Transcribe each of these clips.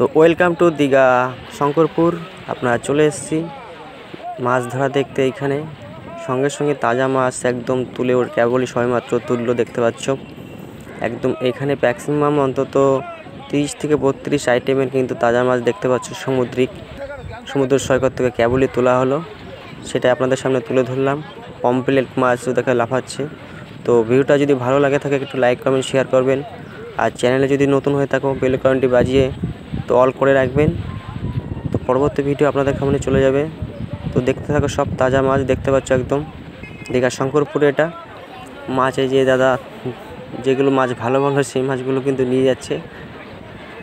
তো welcome to Digha Shankarpur. আপনারা চলে এসেছি মাছ ধরা দেখতে। এইখানে সঙ্গে সঙ্গে তাজা মাছ একদম তুলে ওর কেবলই সবেমাত্র তুললো, দেখতে পাচ্ছ। একদম এখানে ম্যাক্সিমাম অন্তত 30 থেকে 32 আইটেমের কিন্তু তাজা মাছ দেখতে পাচ্ছ। সমুদ্র সৈকত থেকে কেবলই তোলা হলো, সেটা আপনাদের সামনে তুলে ধরলাম। পমপ্লেট মাছ দেখে লাফাচ্ছে। তো ভিডিওটা যদি ভালো লাগে থাকে একটু লাইক কমেন্ট শেয়ার করবেন, আর চ্যানেলে যদি নতুন হয়ে থাকো বেল আইকনটি বাজিয়ে তো অল করে রাখবেন। তো পরবর্তী ভিডিও আপনাদের সামনে চলে যাবে। তো দেখতে থাকো, সব তাজা মাছ দেখতে পাচ্ছ একদম দীঘা শঙ্করপুরে। এটা মাছ এই যে দাদা যেগুলো মাছ ভালো ভালো সেই মাছগুলো কিন্তু নিয়ে যাচ্ছে।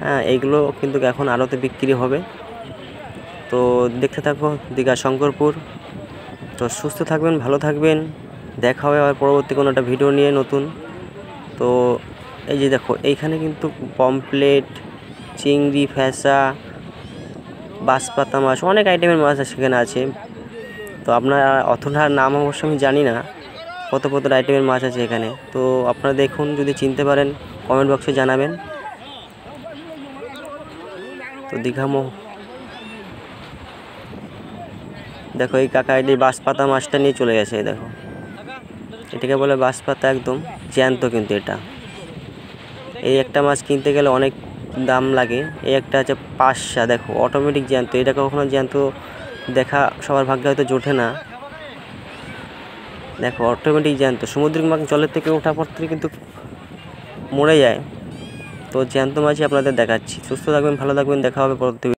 হ্যাঁ, এইগুলো কিন্তু এখন আড়তে বিক্রি হবে। তো দেখতে থাকো দীঘা শঙ্করপুর। তো সুস্থ থাকবেন, ভালো থাকবেন, দেখা হবে আবার পরবর্তী কোনো একটা ভিডিও নিয়ে নতুন। তো এই যে দেখো এইখানে কিন্তু পমপ্লেট, চিংড়ি, ফ্যাসা, বাঁশপাতা মাছ, অনেক আইটেমের মাছ সেখানে আছে। তো আপনার অতটার নাম অবশ্য আমি জানি না, কত কত আইটেমের মাছ আছে এখানে। তো আপনারা দেখুন, যদি চিনতে পারেন কমেন্ট বক্সে জানাবেন। তো দীঘা দেখো এই কাকা এটি বাঁশপাতা মাছটা নিয়ে চলে গেছে। দেখো এটাকে বলে বাঁশপাতা, একদম জ্যান্ত কিন্তু এটা। এই একটা মাছ কিনতে গেলে অনেক দাম লাগে। এই একটা আছে পাশা, দেখো অটোমেটিক জ্যান্ত। এটা কখনো জ্যান্ত দেখা সবার ভাগ্যে হয়তো জোটে না। দেখো অটোমেটিক জ্যান্ত, সামুদ্রিক মাছ জলের থেকে ওঠা পর থেকে কিন্তু মরে যায়। তো জ্যান্ত মাছই আপনাদের দেখাচ্ছি। সুস্থ থাকবেন, ভালো থাকবেন, দেখা হবে পরবর্তী।